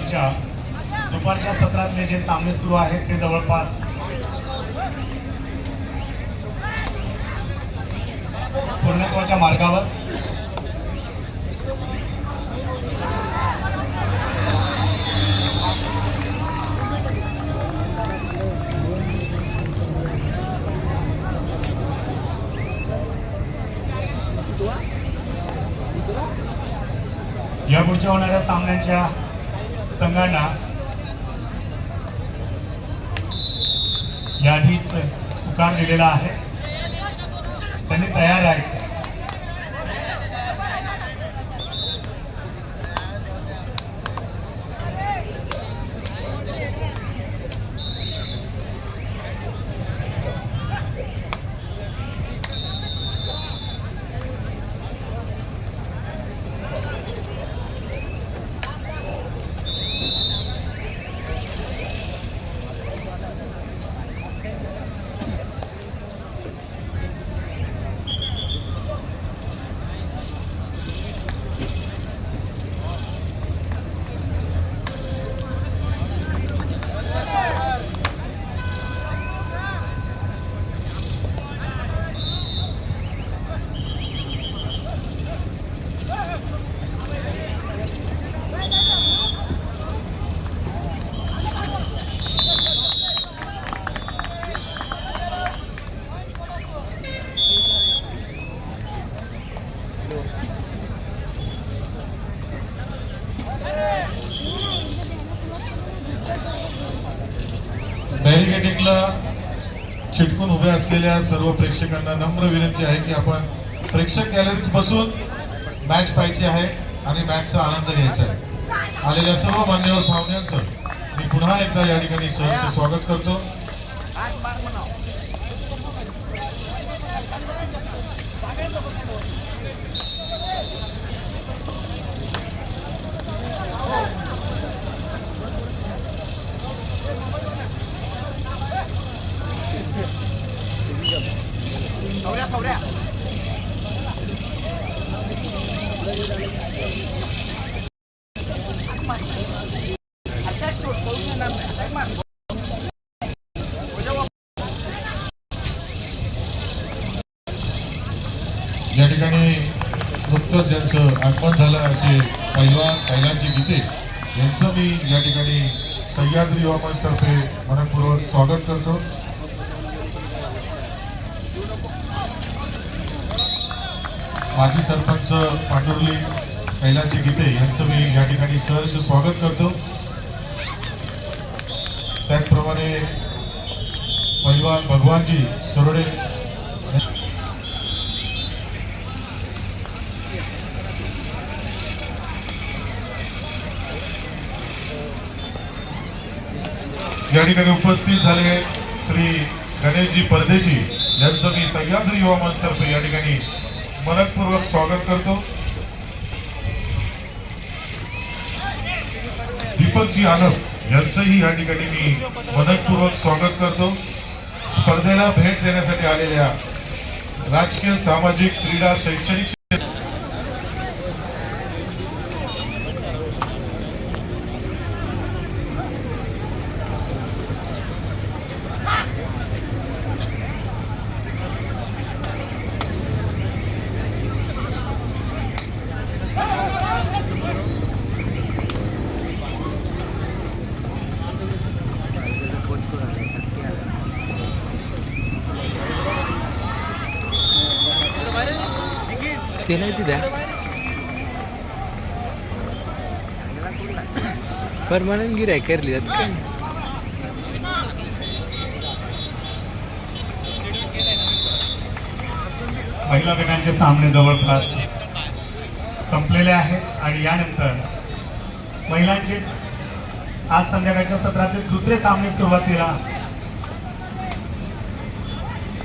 व्हॉलीबॉलच्या दुपारच्या सत्रातले जे सामने सुरू आहेत ते जवळपास पूर्णत्वाच्या मार्गावर. या पुढच्या होणाऱ्या सामन्यांच्या संघांना याआधीच पुकार दिलेला आहे, त्यांनी तयार राहायचं. बॅरिकेडिंगला चिटकून उभे असलेल्या सर्व प्रेक्षकांना नम्र विनंती आहे की आपण प्रेक्षक गॅलरीत बसून मॅच पाहायची आहे आणि मॅचचा आनंद घ्यायचा आहे. आलेल्या सर्व मान्यवर पाहुण्यांचं मी पुन्हा एकदा या ठिकाणी सहर्ष स्वागत करतो. या ठिकाणी नुकतंच ज्यांचं आगमन झालं असे पैलवानची गीते यांचं मी या ठिकाणी सह्याद्री युवा मंचतर्फे मनपूर्वक स्वागत करतो. माजी सरपंच पांडुर्ली पैलवानची गीते यांचं मी या ठिकाणी सहर्ष स्वागत करतो. त्याचप्रमाणे पैलवान भगवानजी सरोडे या ठिकाणी उपस्थित झाले श्री गणेशजी परदेशी यांचं मी सह्याद्री युवा मंचतर्फे या ठिकाणी मनपूर्वक स्वागत करतो. दीपकजी आनंद यांचंही या ठिकाणी मी मनपूर्वक स्वागत करतो. स्पर्धेला भेट देण्यासाठी आलेल्या राजकीय, सामाजिक, क्रीडा, शैक्षणिक ते नाही द्या परमानंट गिराय करली जात काय. महिला गटांचे सामने जवळपास संपलेले आहेत आणि यानंतर महिलांचे आज संध्याकाळच्या सत्राचे दुसरे सामने सुरुवातीला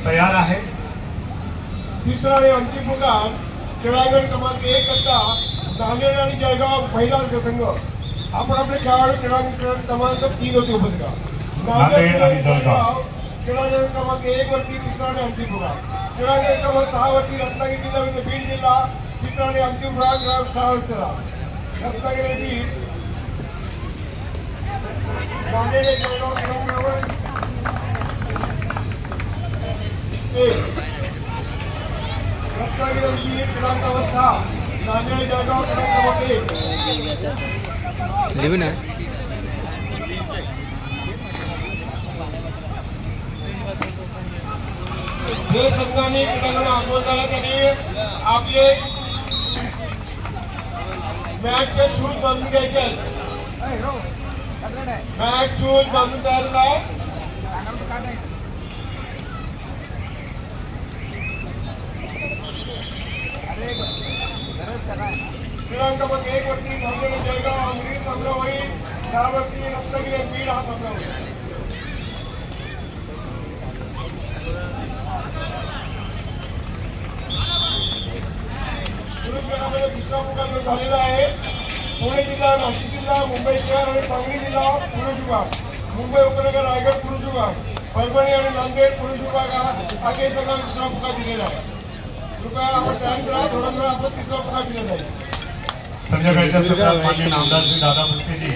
तयार आहेत. तिसरा आणि अंतिम मुकाम खेळाडू क्रमांक 1 करता नांदेड आणि जळगाव महिला संघ. आपण आपले खेळाडू क्रमांक 3 होते उपस्थित. नांदेड आणि जळगाव खेळाडू क्रमांक 1 वरती तिसरा आणि अंतिम मुकाम. खेळाडू क्रमांक 6 वरती रत्नागिरी जिल्हा म्हणजे बीड जिल्हा तिसरा आणि अंतिम मुकाम 6 वरती रत्नागिरी बीड. नांदेड आणि जळगाव क्रमांक 1, रत्नागिरी आणि बीड क्रमांक 6, नांदेड आणि जळगाव क्रमांक 1. लिहू ना. जे संघाने क्रीडांगण आगमन झालं त्यांनी आपले मॅचचे शूज बांधून घ्यायचे आहेत. मॅच शूज बांधून तयार झाला. क्रीडांक क्रमांक 1 वरती नांदेड आणि जळगाव अमरी सामना होईल. 6 वरती रत्नागिरी आणि बीड हा सामना होईल. पुरुष गटामध्ये दुसरा मुकाबला झालेला आहे. पुणे जिल्हा, नाशिक जिल्हा, मुंबई शहर आणि सांगली जिल्हा पुरुष विभाग, मुंबई उपनगर, रायगड पुरुष विभाग, परभणी आणि नांदेड पुरुष विभाग हा काही संघाला दुसरा पुकार दिलेला आहे. कृपया आपण तयारी करा. थोडाच वेळ आपण तिसरा पुकार दिला जाईल. संध्याकाळच्या सत्रात माननीय नामदार श्री दादा भुसेजी,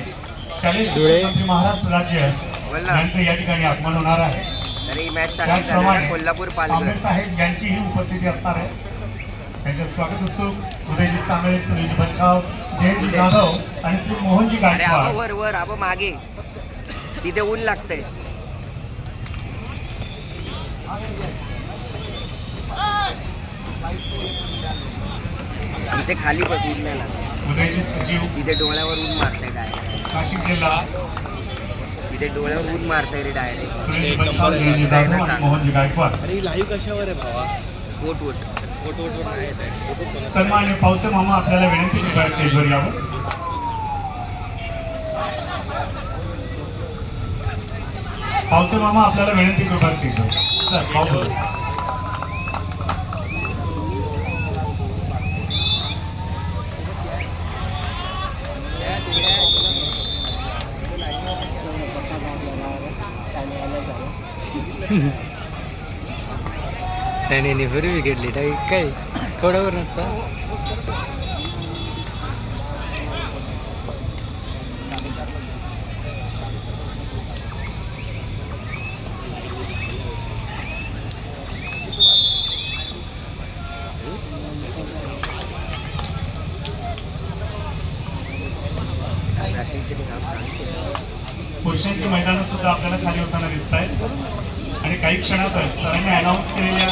शालेय शिक्षण मंत्री महाराष्ट्र राज्य यांचं या ठिकाणी आगमन होणार आहे. त्याचप्रमाणे कांबळे साहेब यांचीही उपस्थिती असणार आहे. त्यांच्या स्वागत उत्सुक उदयजी सांगळे, सुनीलजी बच्छाव, जयंतजी जाधव आणि श्री मोहनजी गायकवाड. वर वर आबा मागे तिथे ऊन लागतंय. इथे खाली बस ऊन नाही लागत. उदयजी सचिव, तिथे डोळ्यावर ऊन मारतंय डायरेक्ट. नाशिक जिल्हा, तिथे डोळ्यावर ऊन मारतंय रे डायरेक्ट. सुनीलजी बच्छाव, जयंतजी जाधव आणि मोहनजी गायकवाड. अरे लाईव्ह कशावर आहे भावा? वोट वोट सन्मान्य पावसे मामा आपल्याला विनंती कृपया स्टेजवर यावं. पावसे मामा आपल्याला विनंती कृपया स्टेजवर. सर पाहू. त्याने निभरी घेतली काय कोणावर नसता. पुरुषांची मैदानं सुद्धा आपल्याला खाली होताना दिसत आहेत आणि काही क्षणातच सरांनी अनाऊन्स केलेल्या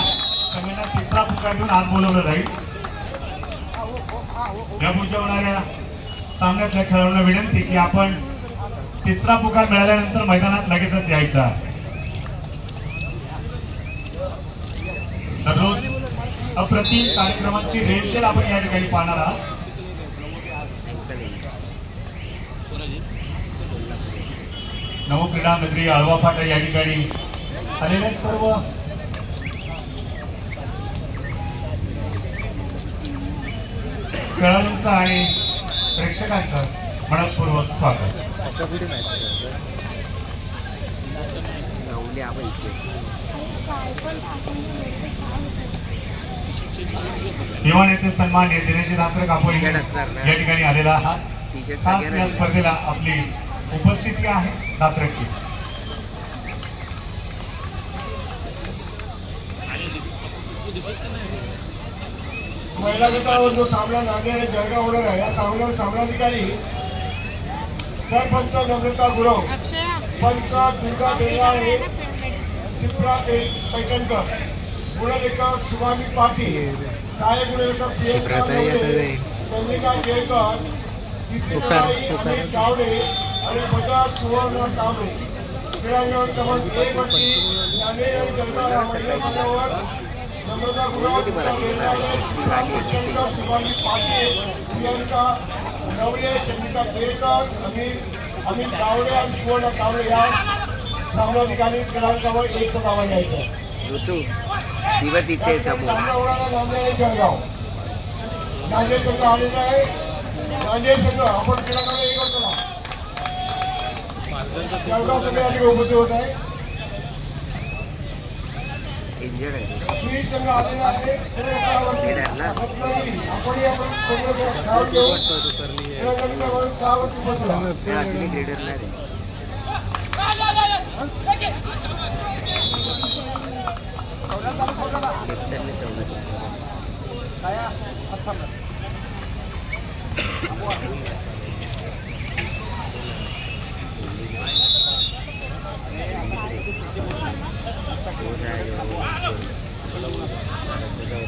सगळ्यांना तिसरा पुकार घेऊन आत बोलवलं जाईल. या पुढच्या होणाऱ्या सामन्यातल्या खेळाडूंना विनंती की आपण तिसरा पुकार मिळाल्यानंतर मैदानात लगेचच यायचा. दररोज अप्रतिम कार्यक्रमांची रेलचेल आपण या ठिकाणी पाहणार आहात. नवक्रीडा नगरी आळवा फाटा या ठिकाणी आलेल्या सर्व खेळाडूंचं आणि प्रेक्षकांचं मनपूर्वक स्वागत. दिवाण येथे सन्मान्य दिनेशजी धात्रक आपण या ठिकाणी आलेला आहात. खास या स्पर्धेला आपली उपस्थिती आहे धात्रकची. महिला गटावर जो सामना नांदेड आणि जळगाव होणार आहे, या सामन्यावर सामनाधिकारी सरपंच नम्रता गुरव, पंच दुर्गा बेळगाळे, चित्रा पैठणकर, गुणलेखक शुभांगी पाटील, सहाय्यक गुणलेखक चंद्रिका केळकर, तिसरी लढाई अमित गावडे आणि बजाज सुवर्ण तांबे. क्रीडांगण क्रमांक 1 वरती नांदेड आणि जळगाव या महिला संघावर नम्रता गुरव, शुभांगी पाटील, प्रियंका नवले, चंद्रिका केळकर, अमित गावडे आणि सुवर्ण तांबे या सामनाधिकारी क्रमांकावर 1चा दावा घ्यायचा आहे. सामना होणारा नांदेड आणि जळगाव. नांदेड संघ आलेला आहे. नांदेड संघ आपण क्रीडांगणाला 1 वर चला. जळगाव संघ या ठिकाणी उपस्थित होत आहे. बीड संघ आलेला आहे. पुणे 6 वरती रत्नागिरी. आपण आपण संघ खेळाडू घेऊन क्रीडांगण क्रमांक 6 वरती बसला. त्यांनी चौघं.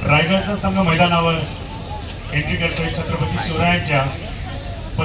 रायगडचा संघ मैदानावर एंट्री करतोय छत्रपती शिवरायांच्या